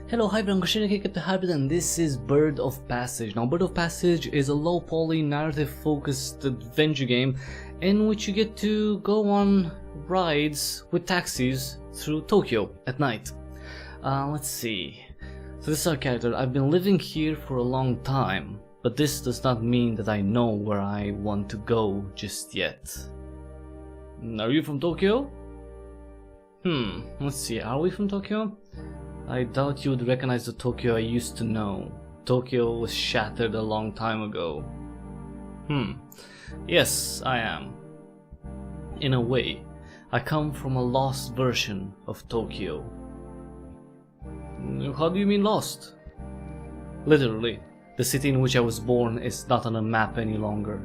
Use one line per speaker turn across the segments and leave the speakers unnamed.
Hello, Hybrid, I'm Cryptic Hybrid, and this is Bird of Passage. Now, Bird of Passage is a low-poly, narrative-focused adventure game in which you get to go on rides with taxis through Tokyo at night. Let's see. So this is our character. I've been living here for a long time, but this does not mean that I know where I want to go just yet. Are you from Tokyo? Let's see. Are we from Tokyo? I doubt you would recognize the Tokyo I used to know. Tokyo was shattered a long time ago. Yes, I am. In a way, I come from a lost version of Tokyo. How do you mean lost? Literally, the city in which I was born is not on a map any longer.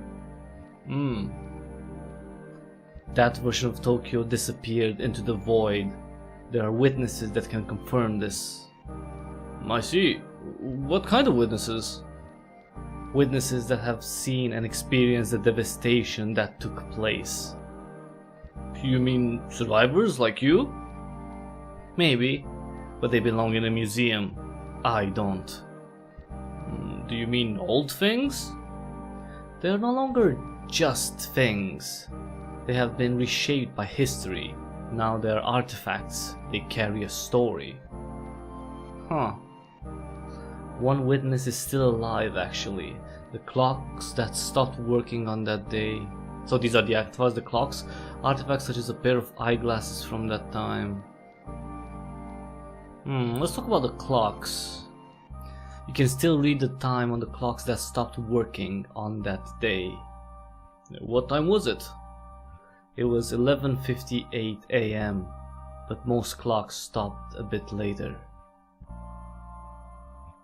That version of Tokyo disappeared into the void. There are witnesses that can confirm this. I see. What kind of witnesses? Witnesses that have seen and experienced the devastation that took place. You mean survivors like you? Maybe, but they belong in a museum. I don't. Do you mean old things? They are no longer just things. They have been reshaped by history. Now they are artifacts. They carry a story. One witness is still alive, actually. The clocks that stopped working on that day. So these are the artifacts, the clocks. Artifacts such as a pair of eyeglasses from that time. Let's talk about the clocks. You can still read the time on the clocks that stopped working on that day. What time was it? It was 11:58 AM, but most clocks stopped a bit later.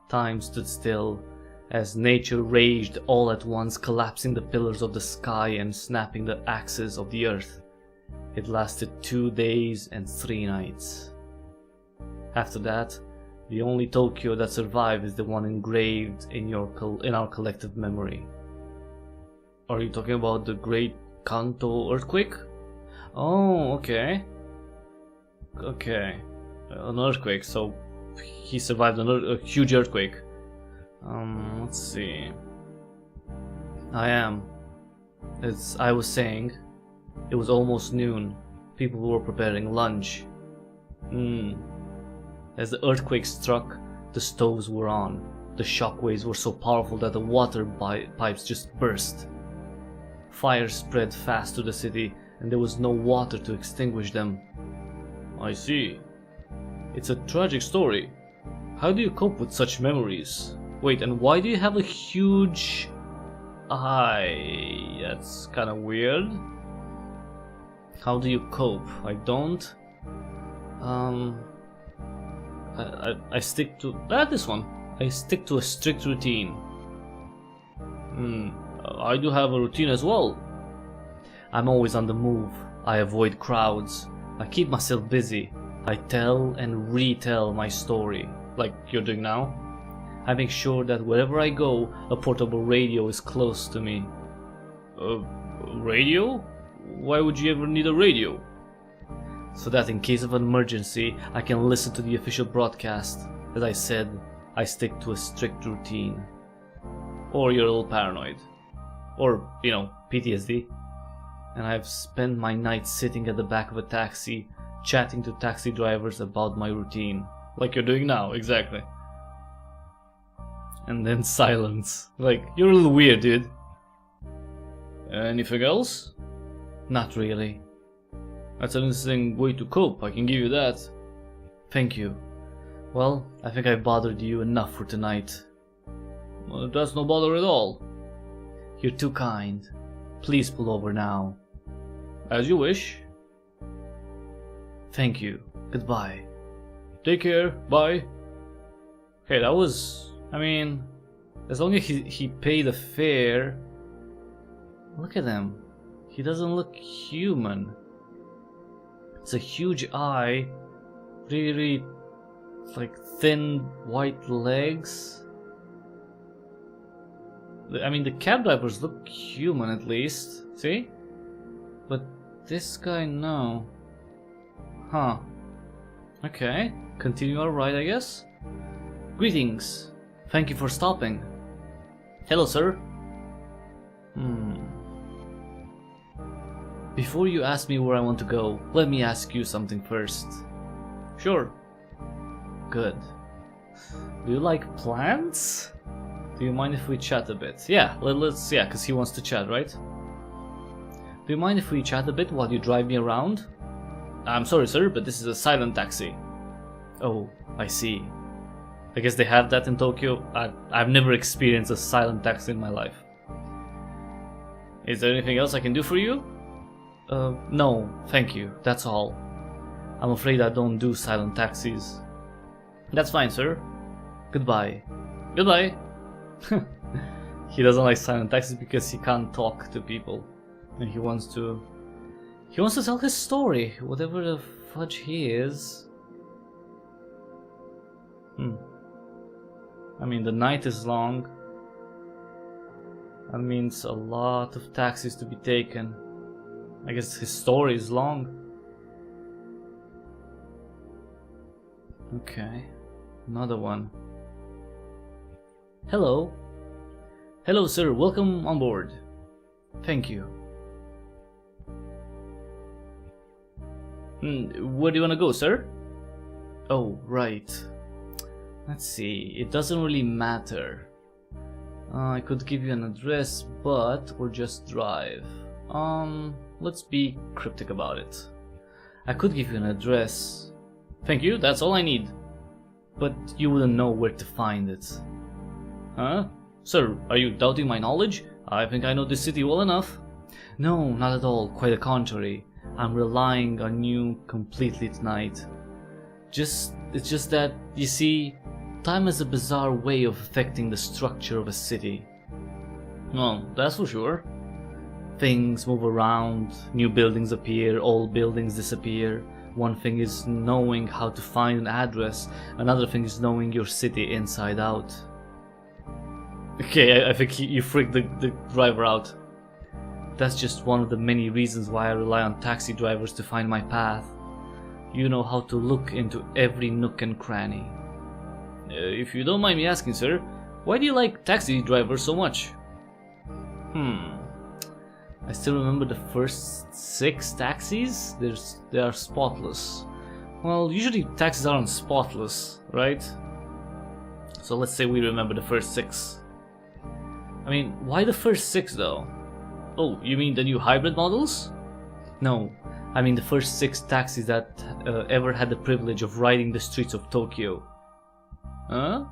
Time stood still as nature raged all at once, collapsing the pillars of the sky and snapping the axes of the earth. It lasted 2 days and 3 nights. After that, the only Tokyo that survived is the one engraved in our collective memory. Are you talking about the Great Kanto earthquake? Oh, okay. An earthquake, so he survived a huge earthquake. Let's see. As I was saying, it was almost noon. People were preparing lunch. As the earthquake struck, the stoves were on. The shockwaves were so powerful that the water pipes just burst. Fire spread fast to the city, and there was no water to extinguish them. I see. It's a tragic story. How do you cope with such memories? Wait, and why do you have a huge eye? That's kind of weird. How do you cope? I don't. I stick to this one. I stick to a strict routine. I do have a routine as well. I'm always on the move. I avoid crowds. I keep myself busy. I tell and retell my story, like you're doing now. I make sure that wherever I go, a portable radio is close to me. Radio? Why would you ever need a radio? So that in case of an emergency, I can listen to the official broadcast. As I said, I stick to a strict routine. Or you're a little paranoid. Or, PTSD. And I've spent my nights sitting at the back of a taxi, chatting to taxi drivers about my routine. Like you're doing now, exactly. And then silence. Like, you're a little weird, dude. Anything else? Not really. That's an interesting way to cope, I can give you that. Thank you. Well, I think I've bothered you enough for tonight. Well, that's no bother at all. You're too kind. Please pull over now. As you wish. Thank you. Goodbye. Take care. Bye. Hey, that was... as long as he paid the fare... Look at him. He doesn't look human. It's a huge eye. Really, like, thin white legs. The cab drivers look human at least, see? But this guy, no. Okay, continue our ride, I guess. Greetings. Thank you for stopping. Hello, sir. Before you ask me where I want to go, let me ask you something first. Sure. Good. Do you like plants? Do you mind if we chat a bit? Yeah, let's, yeah, because he wants to chat, right? Do you mind if we chat a bit while you drive me around? I'm sorry, sir, but this is a silent taxi. Oh, I see. I guess they have that in Tokyo. I've never experienced a silent taxi in my life. Is there anything else I can do for you? No, thank you, that's all. I'm afraid I don't do silent taxis. That's fine, sir. Goodbye. Goodbye. He doesn't like silent taxis because he can't talk to people. And he wants to tell his story, whatever the fudge he is. I mean, the night is long. That means a lot of taxis to be taken. I guess his story is long. Okay, another one. Hello. Hello, sir, welcome on board. Thank you. Where do you want to go, sir? Oh, right. Let's see, it doesn't really matter. I could give you an address, or just drive. Let's be cryptic about it. I could give you an address. Thank you, that's all I need. But you wouldn't know where to find it. Huh? Sir, are you doubting my knowledge? I think I know this city well enough. No, not at all, quite the contrary. I'm relying on you completely tonight. It's just that, you see, time has a bizarre way of affecting the structure of a city. Well, that's for sure. Things move around, new buildings appear, old buildings disappear. One thing is knowing how to find an address, another thing is knowing your city inside out. Okay, I think you freaked the driver out. That's just one of the many reasons why I rely on taxi drivers to find my path. You know how to look into every nook and cranny. If you don't mind me asking, sir, why do you like taxi drivers so much? I still remember the first 6 taxis. They are spotless. Well, usually taxis aren't spotless, right? So let's say we remember the first 6. I mean, why the first 6 though? Oh, you mean the new hybrid models? No, I mean the first 6 taxis that ever had the privilege of riding the streets of Tokyo. Huh?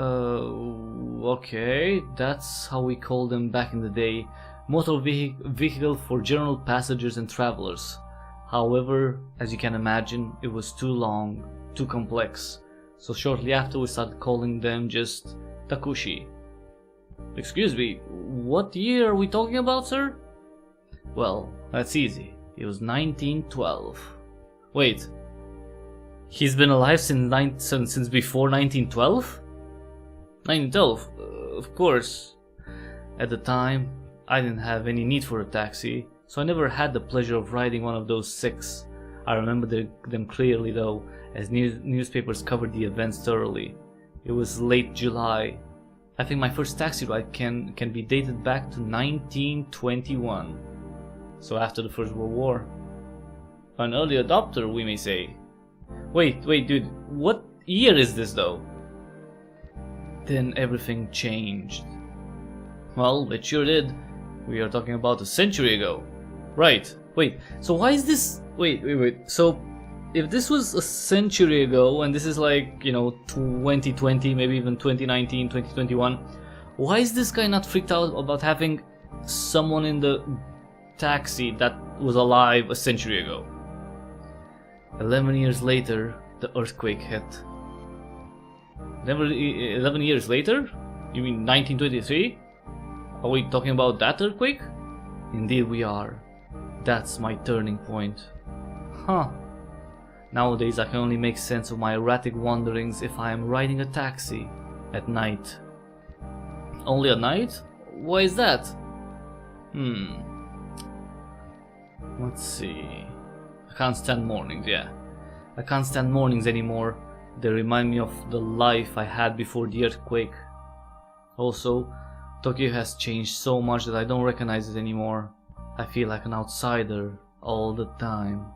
Okay, that's how we called them back in the day. Motor vehicle for general passengers and travelers. However, as you can imagine, it was too long, too complex. So shortly after we started calling them just Takushi. Excuse me, what year are we talking about, sir? Well, that's easy. It was 1912. Wait, he's been alive since before 1912? 1912, of course. At the time, I didn't have any need for a taxi, so I never had the pleasure of riding one of those 6. I remember them clearly though, as newspapers covered the events thoroughly. It was late July. I think my first taxi ride can be dated back to 1921. So after the First World War. An early adopter, we may say. Wait, dude, what year is this though? Then everything changed. Well, it sure did. We are talking about a century ago. Right, wait, so why is this... Wait, so if this was a century ago and this is like, you know, 2020, maybe even 2019, 2021, why is this guy not freaked out about having someone in the taxi that was alive a century ago? 11 years later, the earthquake hit. 11 years later? You mean 1923? Are we talking about that earthquake? Indeed we are. That's my turning point. Huh. Nowadays I can only make sense of my erratic wanderings if I am riding a taxi at night. Only at night? Why is that? Let's see. I can't stand mornings, yeah. I can't stand mornings anymore. They remind me of the life I had before the earthquake. Also, Tokyo has changed so much that I don't recognize it anymore. I feel like an outsider all the time.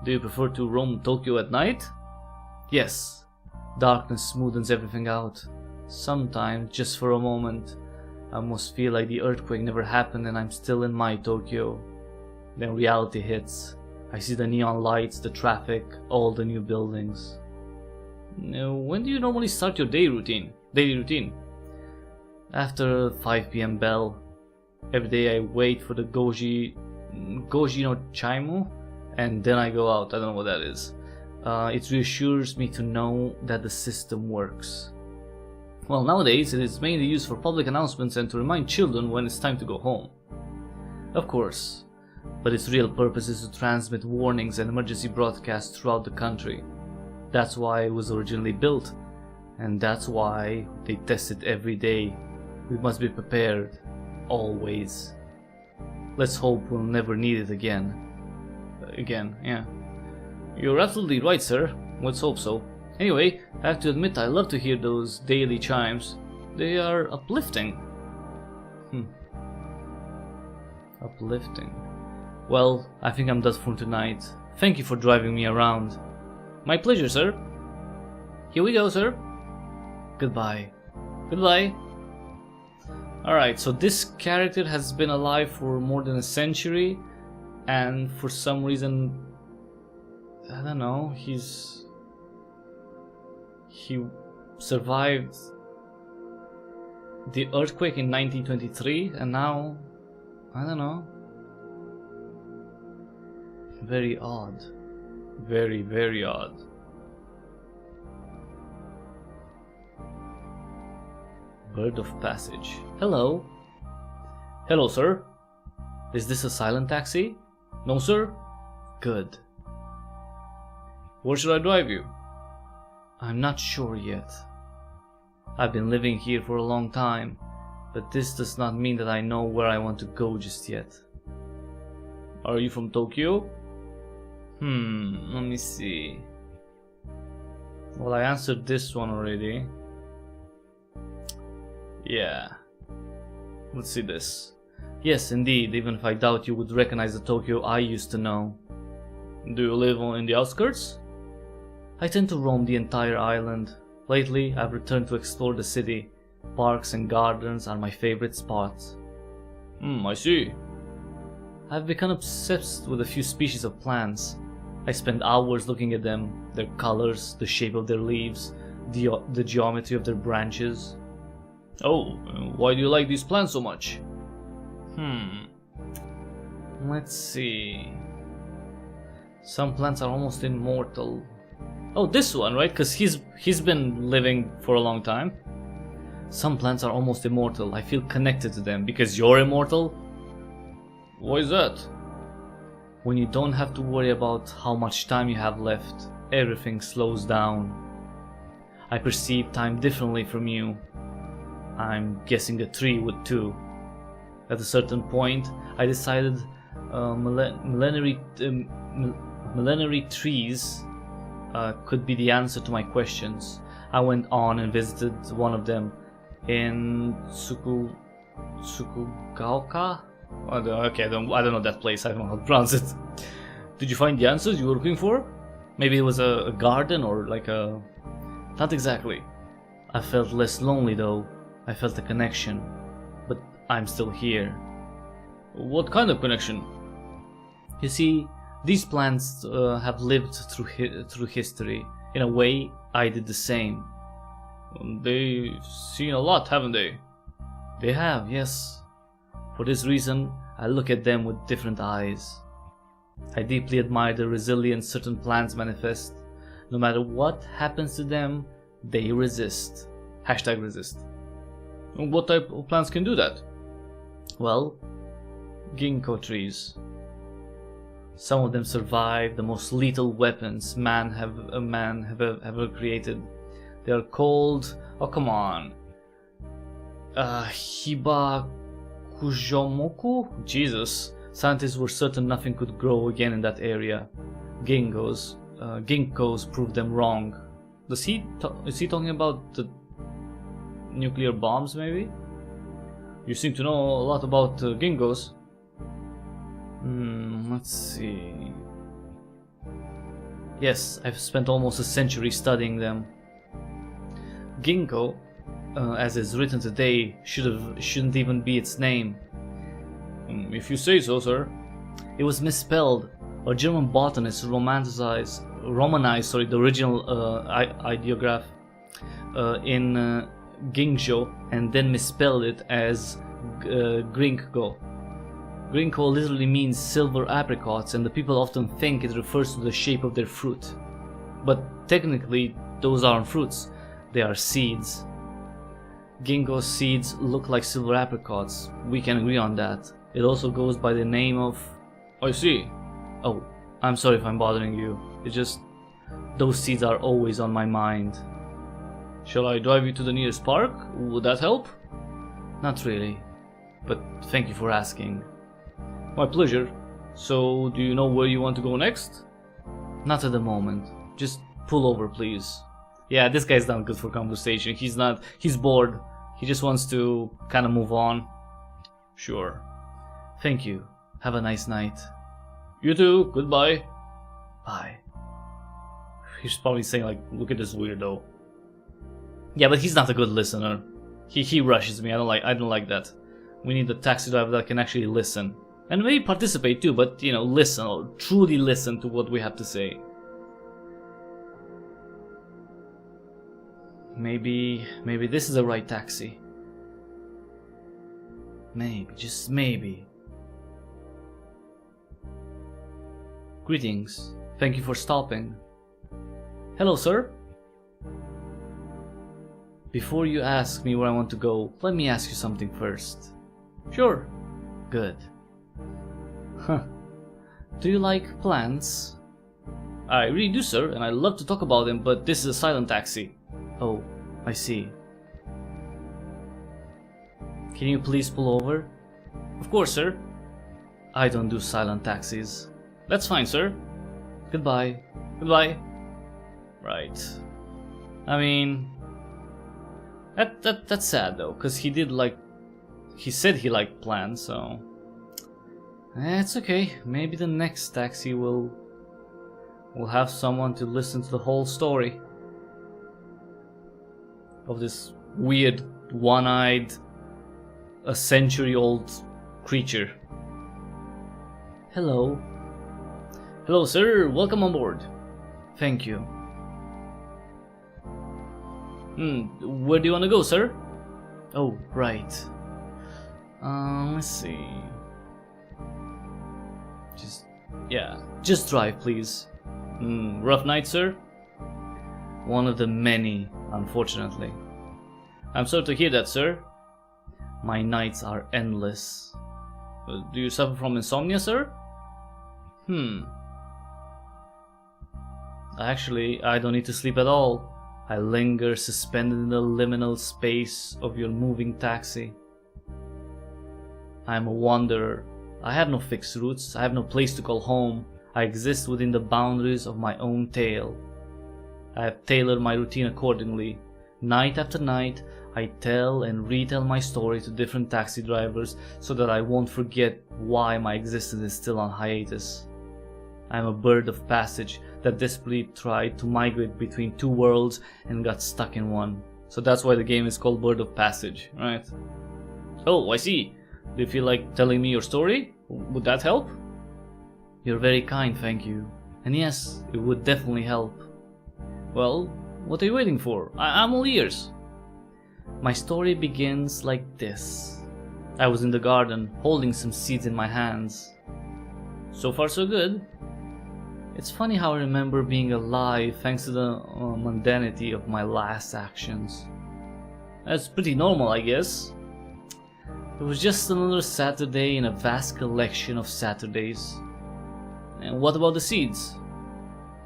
Do you prefer to roam Tokyo at night? Yes. Darkness smoothens everything out. Sometimes, just for a moment, I almost feel like the earthquake never happened and I'm still in my Tokyo. Then reality hits. I see the neon lights, the traffic, all the new buildings. Now, when do you normally start your daily routine? After 5 p.m. bell. Every day I wait for the Goji no Chaimu, and then I go out. I don't know what that is. It reassures me to know that the system works. Well, nowadays it is mainly used for public announcements and to remind children when it's time to go home. Of course, but its real purpose is to transmit warnings and emergency broadcasts throughout the country. That's why it was originally built, and that's why they test it every day. We must be prepared, always. Let's hope we'll never need it again. Yeah. You're absolutely right, sir. Let's hope so. Anyway, I have to admit I love to hear those daily chimes. They are uplifting. Uplifting. Well, I think I'm done for tonight. Thank you for driving me around. My pleasure, sir. Here we go, sir. Goodbye. Goodbye. Alright, so this character has been alive for more than a century, and for some reason, I don't know, he survived the earthquake in 1923, and now, I don't know, very odd, very, very odd. Bird of passage. Hello. Hello, sir. Is this a silent taxi? No, sir. Good. Where should I drive you? I'm not sure yet. I've been living here for a long time, but this does not mean that I know where I want to go just yet. Are you from Tokyo? Let me see. Well, I answered this one already. Yeah. Let's see this. Yes, indeed, even if I doubt you would recognize the Tokyo I used to know. Do you live in the outskirts? I tend to roam the entire island. Lately, I've returned to explore the city. Parks and gardens are my favorite spots. I see. I've become obsessed with a few species of plants. I spend hours looking at them, their colors, the shape of their leaves, the geometry of their branches. Oh, why do you like these plants so much? Let's see. Some plants are almost immortal. Oh, this one, right? Because he's been living for a long time. Some plants are almost immortal. I feel connected to them. Because you're immortal? Why is that? When you don't have to worry about how much time you have left, everything slows down. I perceive time differently from you. I'm guessing the tree would too. At a certain point, I decided millenary trees could be the answer to my questions. I went on and visited one of them in Tsukugaoka? Okay, I don't know that place. I don't know how to pronounce it. Did you find the answers you were looking for? Maybe it was a garden or like a... Not exactly. I felt less lonely though. I felt a connection. But I'm still here. What kind of connection? You see, these plants have lived through history. In a way, I did the same. They've seen a lot, haven't they? They have, yes. For this reason, I look at them with different eyes. I deeply admire the resilience certain plants manifest. No matter what happens to them, they resist. Hashtag resist. And what type of plants can do that? Well, ginkgo trees. Some of them survive the most lethal weapons man have ever created. They are called, oh come on, Hibakushomoku? Jesus. Scientists were certain nothing could grow again in that area. Ginkgos proved them wrong. Is he talking about the nuclear bombs, maybe? You seem to know a lot about Gingos. Let's see. Yes, I've spent almost a century studying them. Ginkgo, as is written today, shouldn't even be its name. If you say so, sir. It was misspelled. A German botanist romanized the original ideograph in Gingzhou and then misspelled it as Grinkgo. Grinkgo literally means silver apricots, and the people often think it refers to the shape of their fruit. But technically, those aren't fruits, they are seeds. Ginkgo seeds look like silver apricots, we can agree on that. It also goes by the name of... I see. Oh, I'm sorry if I'm bothering you. It's just... those seeds are always on my mind. Shall I drive you to the nearest park? Would that help? Not really. But thank you for asking. My pleasure. So, do you know where you want to go next? Not at the moment. Just pull over, please. Yeah, this guy's not good for conversation. He's bored. He just wants to kind of move on. Sure. Thank you. Have a nice night. You too. Goodbye. Bye. He's probably saying like, look at this weirdo. Yeah, but he's not a good listener. He rushes me. I don't like that. We need a taxi driver that can actually listen. And maybe participate too, but you know, listen, or truly listen to what we have to say. Maybe this is the right taxi. Maybe, just maybe. Greetings. Thank you for stopping. Hello, sir. Before you ask me where I want to go, let me ask you something first. Sure. Good. Huh. Do you like plants? I really do, sir, and I love to talk about them, but this is a silent taxi. Oh, I see. Can you please pull over? Of course, sir. I don't do silent taxis. That's fine, sir. Goodbye. Goodbye. Right. I mean... That's sad though, because he said he liked plants, so... It's okay. Maybe the next taxi will have someone to listen to the whole story of this weird, one-eyed, a century-old creature. Hello. Hello, sir. Welcome on board. Thank you. Where do you want to go, sir? Oh, right. Let's see. Just drive, please. Rough night, sir? One of the many, unfortunately. I'm sorry to hear that, sir. My nights are endless. Do you suffer from insomnia, sir? Actually, I don't need to sleep at all. I linger suspended in the liminal space of your moving taxi. I am a wanderer. I have no fixed roots. I have no place to call home. I exist within the boundaries of my own tale. I have tailored my routine accordingly. Night after night, I tell and retell my story to different taxi drivers so that I won't forget why my existence is still on hiatus. I am a bird of passage that desperately tried to migrate between two worlds and got stuck in one. So that's why the game is called Bird of Passage, right? Oh, I see. Do you feel like telling me your story? Would that help? You're very kind, thank you. And yes, it would definitely help. Well, what are you waiting for? I'm all ears. My story begins like this. I was in the garden, holding some seeds in my hands. So far so good. It's funny how I remember being alive thanks to the mundanity of my last actions. That's pretty normal, I guess. It was just another Saturday in a vast collection of Saturdays. And what about the seeds?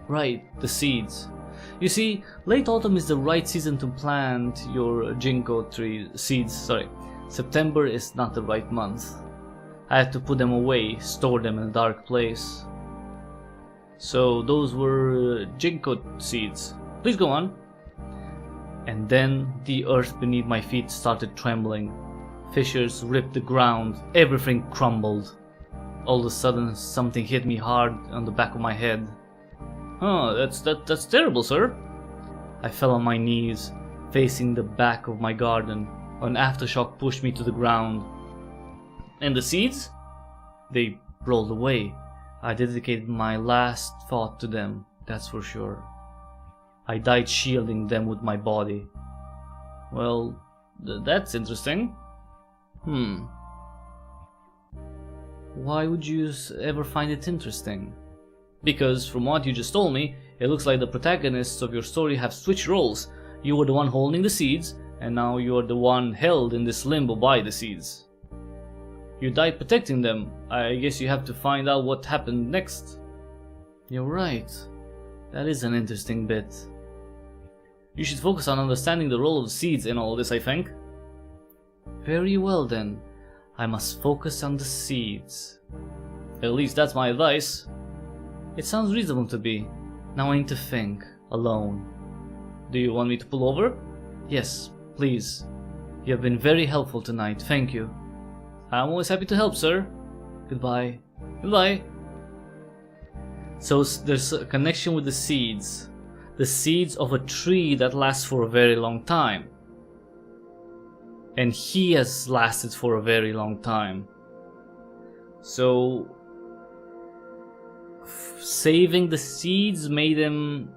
Right, the seeds. You see, late autumn is the right season to plant your ginkgo tree seeds. September is not the right month. I had to put them away, store them in a dark place. So those were ginkgo seeds. Please go on. And then the earth beneath my feet started trembling. Fissures ripped the ground, everything crumbled. All of a sudden, something hit me hard on the back of my head. Huh, that's terrible, sir. I fell on my knees, facing the back of my garden. An aftershock pushed me to the ground. And the seeds? They rolled away. I dedicated my last thought to them, that's for sure. I died shielding them with my body. Well, that's interesting. Why would you ever find it interesting? Because from what you just told me, it looks like the protagonists of your story have switched roles. You were the one holding the seeds, and now you are the one held in this limbo by the seeds. You died protecting them. I guess you have to find out what happened next. You're right. That is an interesting bit. You should focus on understanding the role of the seeds in all this, I think. Very well then. I must focus on the seeds. At least that's my advice. It sounds reasonable to me. Now I need to think, alone. Do you want me to pull over? Yes, please. You have been very helpful tonight, thank you. I'm always happy to help, sir. Goodbye. Goodbye. So there's a connection with the seeds. The seeds of a tree that lasts for a very long time. And he has lasted for a very long time. So saving the seeds made him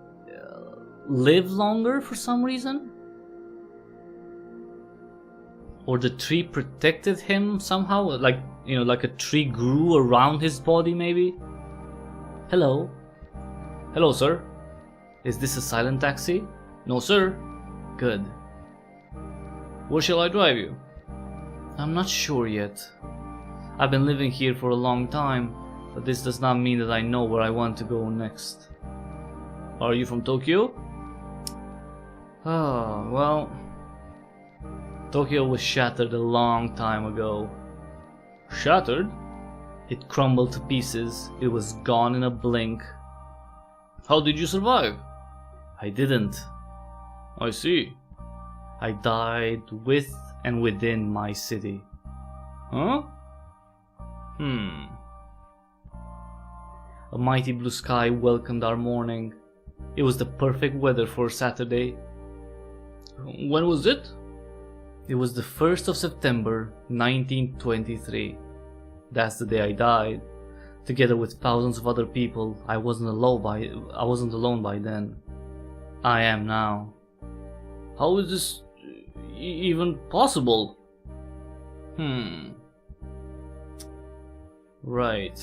live longer for some reason? Or the tree protected him somehow? Like, you know, like a tree grew around his body maybe? Hello? Hello, sir? Is this a silent taxi? No, sir. Good. Where shall I drive you? I'm not sure yet. I've been living here for a long time, but this does not mean that I know where I want to go next. Are you from Tokyo? Oh, well... Tokyo was shattered a long time ago. Shattered? It crumbled to pieces. It was gone in a blink. How did you survive? I didn't. I see. I died with and within my city. Huh? A mighty blue sky welcomed our morning. It was the perfect weather for Saturday. When was it? It was the 1st of September, 1923. That's the day I died. Together with thousands of other people, I wasn't alone by then. I am now. How is this even possible? Right.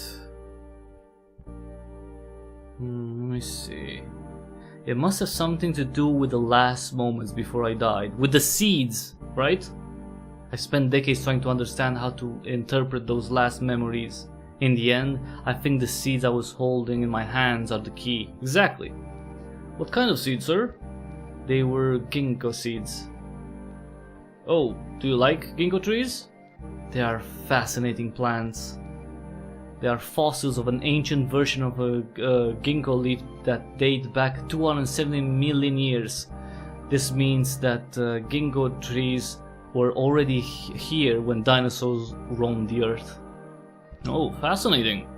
Let me see. It must have something to do with the last moments before I died. With the seeds, right? I spent decades trying to understand how to interpret those last memories. In the end, I think the seeds I was holding in my hands are the key. Exactly. What kind of seeds, sir? They were ginkgo seeds. Oh, do you like ginkgo trees? They are fascinating plants. They are fossils of an ancient version of a ginkgo leaf that date back 270 million years. This means that ginkgo trees were already here when dinosaurs roamed the earth. Oh, fascinating.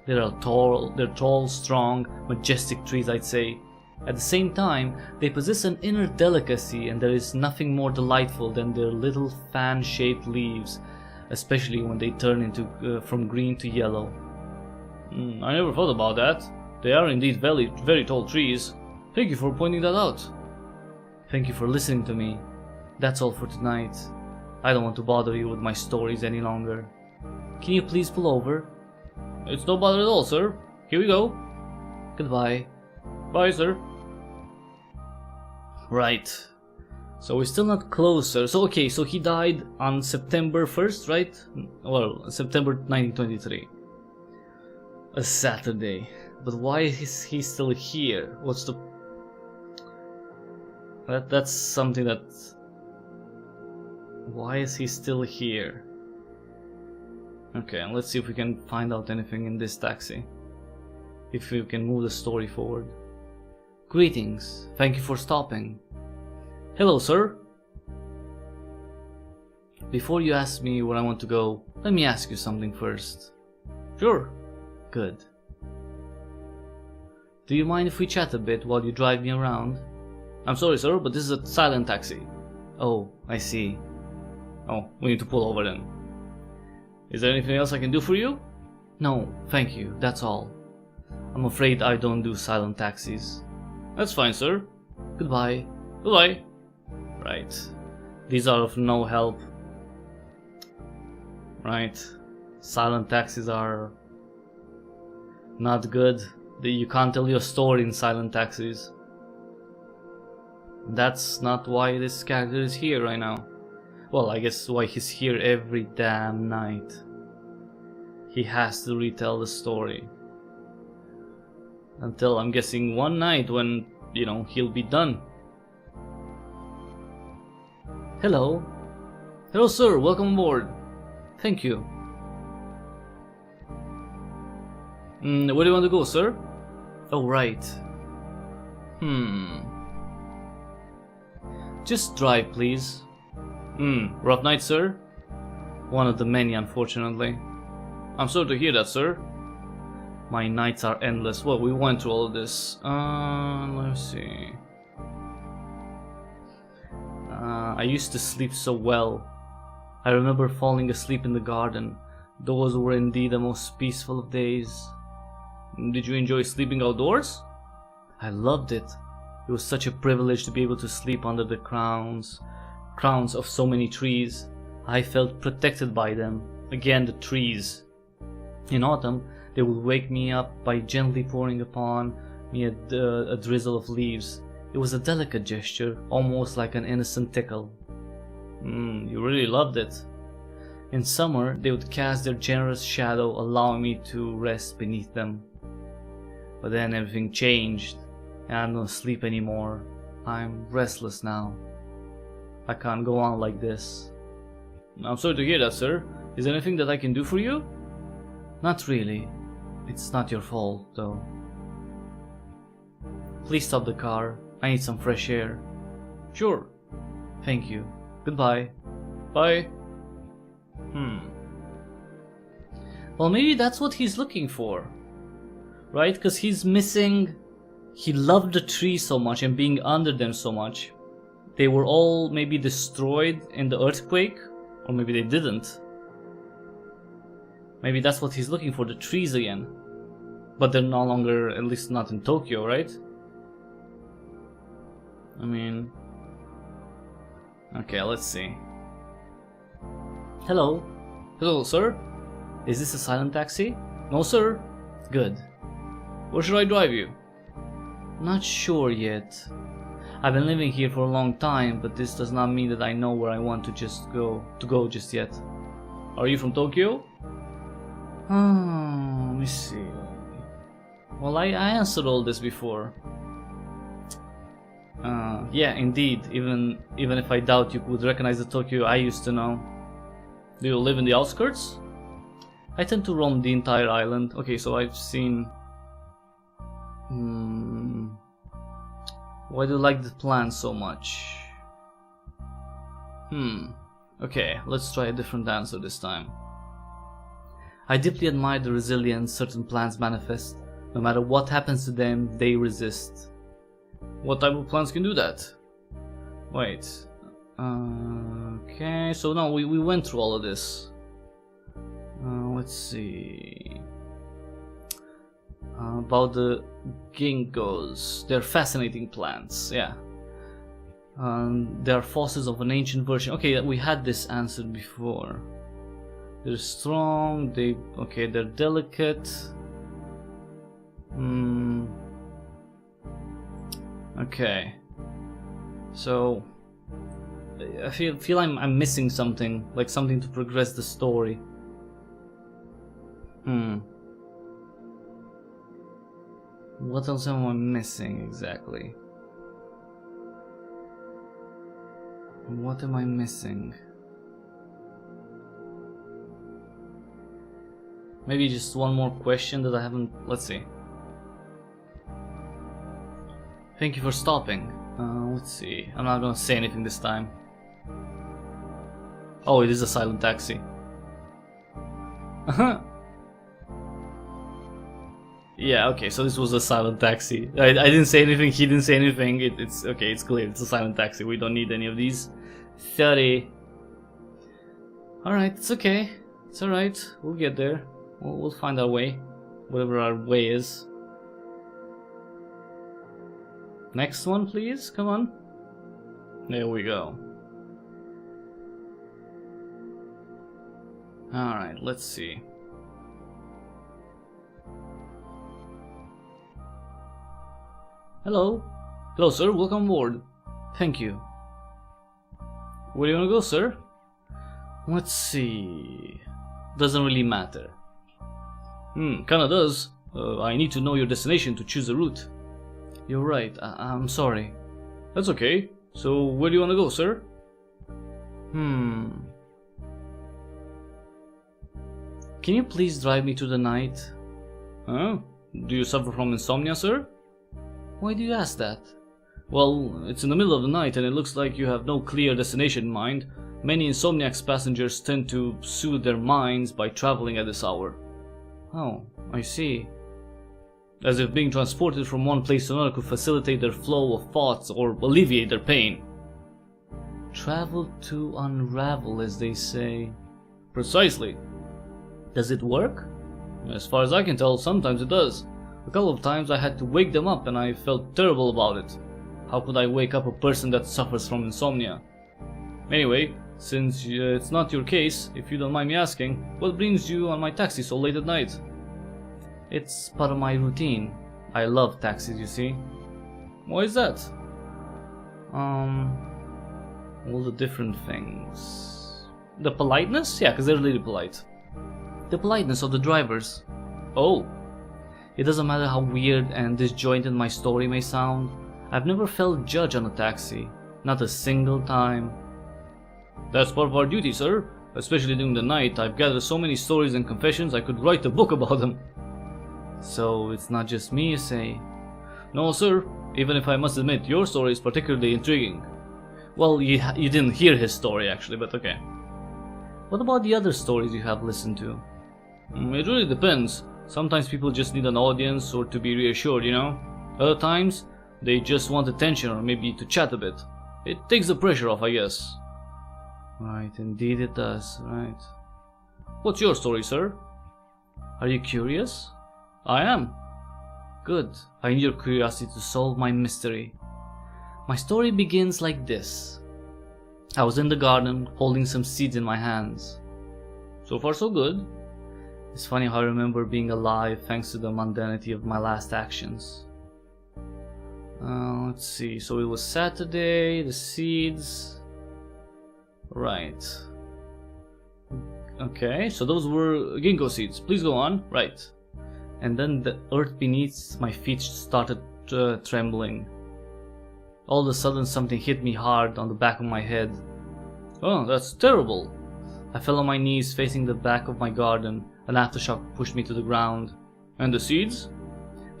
They're tall, strong, majestic trees, I'd say. At the same time, they possess an inner delicacy, and there is nothing more delightful than their little fan-shaped leaves, especially when they turn into from green to yellow. I never thought about that. They are indeed very, very tall trees. Thank you for pointing that out. Thank you for listening to me. That's all for tonight. I don't want to bother you with my stories any longer. Can you please pull over? It's no bother at all, sir. Here we go. Goodbye. Bye, sir. Right. So we're still not closer. So okay, so he died on September 1st, right? Well, September 1923. A Saturday. But why is he still here? What's the... That's something that... Why is he still here? Okay, let's see if we can find out anything in this taxi. If we can move the story forward. Greetings. Thank you for stopping. Hello, sir. Before you ask me where I want to go, let me ask you something first. Sure. Good. Do you mind if we chat a bit while you drive me around? I'm sorry, sir, but this is a silent taxi. Oh, I see. Oh, we need to pull over then. Is there anything else I can do for you? No, thank you, that's all. I'm afraid I don't do silent taxis. That's fine, sir. Goodbye. Goodbye. Right. These are of no help. Right. Silent taxis are not good. You can't tell your story in silent taxis. That's not why this character is here right now. Well, I guess why he's here every damn night. He has to retell the story. Until, I'm guessing, one night when, you know, he'll be done. Hello. Hello, sir. Welcome aboard. Thank you. Where do you want to go, sir? Oh, right. Just drive, please. Rough night, sir? One of the many, unfortunately. I'm sorry to hear that, sir. My nights are endless. Well, we went through all of this. Let's see. I used to sleep so well. I remember falling asleep in the garden. Those were indeed the most peaceful of days. Did you enjoy sleeping outdoors? I loved it. It was such a privilege to be able to sleep under the crowns of so many trees. I felt protected by them. Again, the trees. In autumn, they would wake me up by gently pouring upon me a drizzle of leaves. It was a delicate gesture, almost like an innocent tickle. You really loved it. In summer, they would cast their generous shadow, allowing me to rest beneath them. But then everything changed, and I don't sleep anymore. I'm restless now. I can't go on like this. I'm sorry to hear that, sir. Is there anything that I can do for you? Not really. It's not your fault, though. Please stop the car. I need some fresh air. Sure. Thank you. Goodbye. Bye. Well, maybe that's what he's looking for. Right? Because he's missing... He loved the trees so much and being under them so much. They were all maybe destroyed in the earthquake. Or maybe they didn't. Maybe that's what he's looking for, the trees again. But they're no longer, at least not in Tokyo, right? I mean... Okay, let's see. Hello. Hello, sir. Is this a silent taxi? No, sir. Good. Where should I drive you? Not sure yet. I've been living here for a long time, but this does not mean that I know where I want to go just yet. Are you from Tokyo? Let me see. Well, I answered all this before. Yeah, indeed. Even if I doubt you would recognize the Tokyo I used to know. Do you live in the outskirts? I tend to roam the entire island. Okay, so I've seen... Why do you like the plants so much? Okay, let's try a different answer this time. I deeply admire the resilience certain plants manifest. No matter what happens to them, they resist. What type of plants can do that? Wait. Okay, so no, we went through all of this. Let's see. About the ginkgos. They're fascinating plants, yeah. They are fossils of an ancient version. Okay, we had this answered before. They're strong, they're delicate. Okay. So I feel I'm missing something, like something to progress the story. What else am I missing exactly? What am I missing? Maybe just one more question that I haven't... Let's see. Thank you for stopping. Let's see. I'm not gonna say anything this time. Oh, it is a silent taxi. Yeah, okay, so this was a silent taxi. I didn't say anything, he didn't say anything. It's okay, it's clear. It's a silent taxi. We don't need any of these. 30. Alright, it's okay. It's alright. We'll get there. We'll find our way. Whatever our way is. Next one, please. Come on. There we go. Alright, let's see. Hello. Hello, sir. Welcome aboard. Thank you. Where do you want to go, sir? Let's see. Doesn't really matter. Kinda does. I need to know your destination to choose a route. You're right. I'm sorry. That's okay. So, where do you want to go, sir? Can you please drive me through the night? Huh? Do you suffer from insomnia, sir? Why do you ask that? Well, it's in the middle of the night and it looks like you have no clear destination in mind. Many insomniac passengers tend to soothe their minds by traveling at this hour. Oh, I see. As if being transported from one place to another could facilitate their flow of thoughts or alleviate their pain. Travel to unravel, as they say. Precisely. Does it work? As far as I can tell, sometimes it does. A couple of times I had to wake them up and I felt terrible about it. How could I wake up a person that suffers from insomnia? Anyway, since it's not your case, if you don't mind me asking, what brings you on my taxi so late at night? It's part of my routine. I love taxis, you see. Why is that? All the different things. The politeness? Yeah, because they're really polite. The politeness of the drivers. Oh. It doesn't matter how weird and disjointed my story may sound. I've never felt judged on a taxi. Not a single time. That's part of our duty, sir. Especially during the night. I've gathered so many stories and confessions I could write a book about them. So it's not just me, you say? No, sir. Even if I must admit, your story is particularly intriguing. Well, you didn't hear his story actually, but okay. What about the other stories you have listened to? It really depends. Sometimes people just need an audience or to be reassured, you know? Other times, they just want attention or maybe to chat a bit. It takes the pressure off, I guess. Right, indeed it does, right. What's your story, sir? Are you curious? I am. Good. I need your curiosity to solve my mystery. My story begins like this. I was in the garden, holding some seeds in my hands. So far so good. It's funny how I remember being alive thanks to the mundanity of my last actions. Let's see, so it was Saturday, the seeds... Right. Okay, so those were ginkgo seeds. Please go on. Right. And then the earth beneath my feet started trembling. All of a sudden something hit me hard on the back of my head. Oh, that's terrible. I fell on my knees facing the back of my garden. An aftershock pushed me to the ground. And the seeds?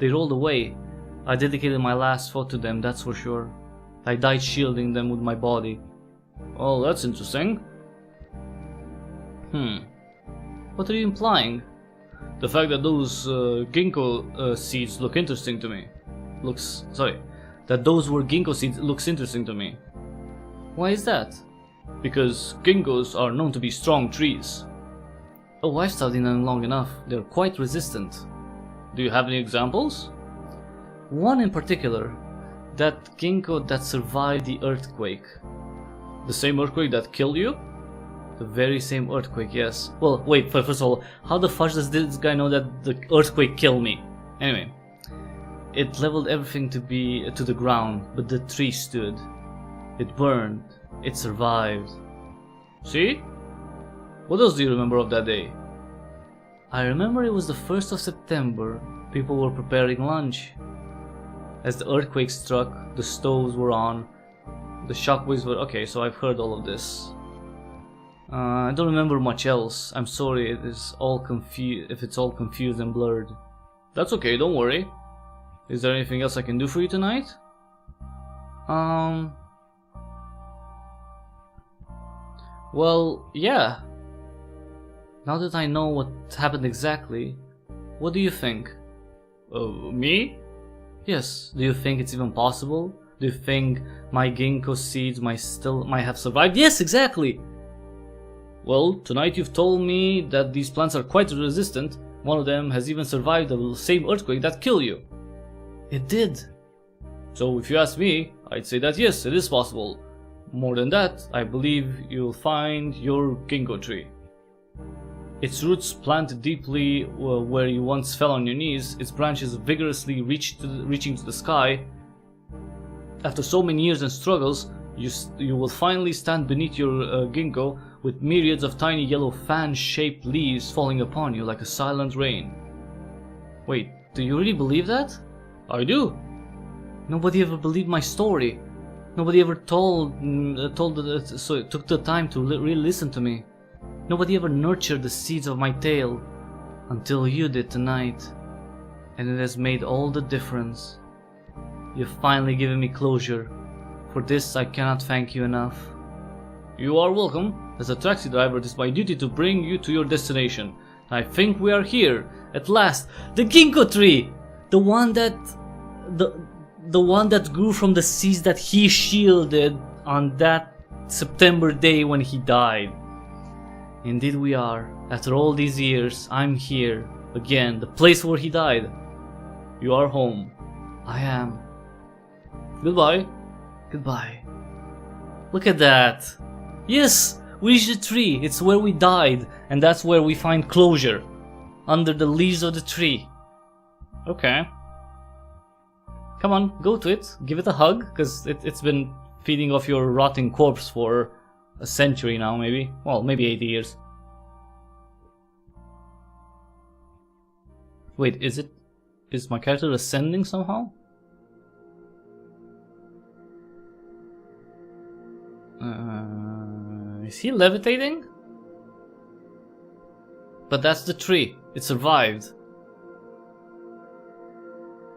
They rolled away. I dedicated my last thought to them, that's for sure. I died shielding them with my body. Oh, that's interesting. What are you implying? The fact that those ginkgo seeds look interesting to me. That those were ginkgo seeds looks interesting to me. Why is that? Because ginkgos are known to be strong trees. Oh, I've studied them long enough. They're quite resistant. Do you have any examples? One in particular. That ginkgo that survived the earthquake. The same earthquake that killed you? The very same earthquake, yes. Well, wait, first of all, how the fudge does this guy know that the earthquake killed me? Anyway, it leveled everything to the ground, but the tree stood. It burned. It survived. See? What else do you remember of that day? I remember it was the 1st of September. People were preparing lunch. As the earthquake struck, the stoves were on. The shockwaves were... Okay, so I've heard all of this. I don't remember much else. I'm sorry if it's all confused and blurred. That's okay, don't worry. Is there anything else I can do for you tonight? Well, yeah. Now that I know what happened exactly, what do you think? Me? Yes. Do you think it's even possible? Do you think my ginkgo seeds might have survived? Yes, exactly! Well, tonight you've told me that these plants are quite resistant. One of them has even survived the same earthquake that killed you. It did. So if you ask me, I'd say that yes, it is possible. More than that, I believe you'll find your ginkgo tree. Its roots planted deeply where you once fell on your knees, its branches vigorously reaching to the sky. After so many years and struggles, you will finally stand beneath your ginkgo with myriads of tiny yellow fan-shaped leaves falling upon you like a silent rain. Wait, do you really believe that? I do. Nobody ever believed my story. Nobody ever took the time to really listen to me. Nobody ever nurtured the seeds of my tale until you did tonight, and it has made all the difference. You've finally given me closure. For this I cannot thank you enough. You are welcome. As a taxi driver, it is my duty to bring you to your destination. I think we are here at last. The ginkgo tree, the one that grew from the seeds that he shielded on that September day when he died. Indeed we are. After all these years, I'm here again, the place where he died. You are home. I am. Goodbye. Goodbye. Look at that. Yes, we reached the tree. It's where we died, and that's where we find closure. Under the leaves of the tree. Okay. Come on, go to it. Give it a hug, because it's been feeding off your rotting corpse for a century now, maybe. Well, maybe 80 years. Wait, is my character ascending somehow? Is he levitating? But that's the tree. It survived.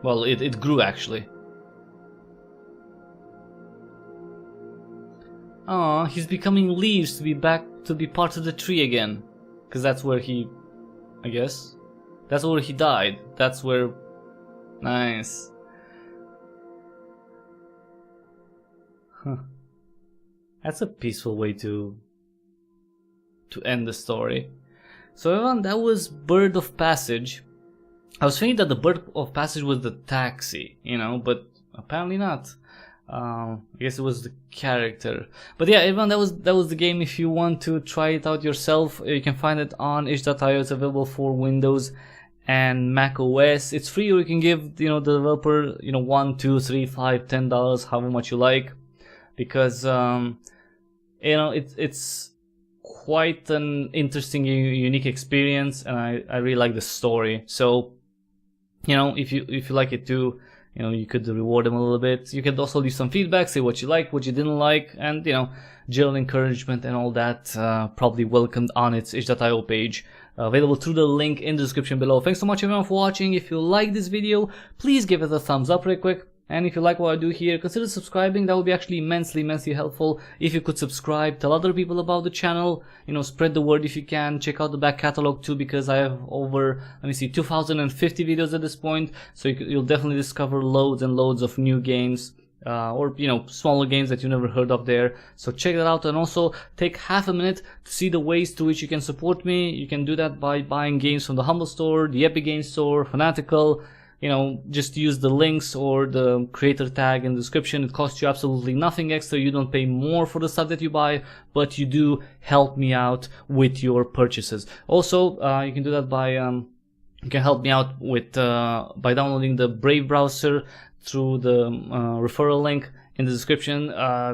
Well, it grew actually. Aw, he's becoming leaves to be part of the tree again. Because that's where he... I guess. That's where he died. That's where... Nice. Huh. That's a peaceful way to end the story. So everyone, that was Bird of Passage. I was thinking that the Bird of Passage was the taxi, you know, but apparently not. I guess it was the character. But yeah, everyone, that was the game. If you want to try it out yourself, you can find it on itch.io. It's available for Windows and Mac OS. It's free, or you can give, you know, the developer, you know, $1, $2, $3, $5, $10, however much you like, because you know, it's quite an interesting, unique experience, and I really like the story. So, you know, if you like it too, you know, you could reward them a little bit. You could also leave some feedback, say what you like, what you didn't like, and, you know, general encouragement and all that, probably welcomed on its itch.io page, available through the link in the description below. Thanks so much everyone for watching. If you like this video, please give it a thumbs up real quick. And if you like what I do here, consider subscribing. That would be actually immensely helpful. If you could subscribe, tell other people about the channel, you know, spread the word if you can. Check out the back catalog too, because I have over, let me see, 2,050 videos at this point. So you'll definitely discover loads and loads of new games, or, you know, smaller games that you never heard of there. So check that out, and also take half a minute to see the ways to which you can support me. You can do that by buying games from the Humble Store, the Epic Games Store, Fanatical. You know, just use the links or the creator tag in the description. It costs you absolutely nothing extra. You don't pay more for the stuff that you buy, but you do help me out with your purchases. Also, you can do that by you can help me out with by downloading the Brave browser through the referral link in the description.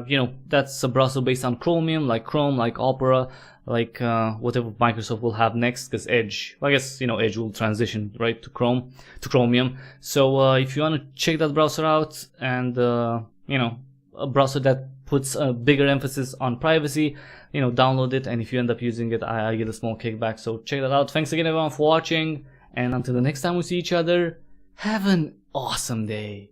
You know, that's a browser based on Chromium, like Chrome, like Opera, like whatever Microsoft will have next, because Edge, I guess, you know, Edge will transition right to Chromium. So if you want to check that browser out, and you know, a browser that puts a bigger emphasis on privacy, you know, download it, and if you end up using it, I get a small kickback. So check that out. Thanks again everyone for watching, and until the next time we see each other, have an awesome day.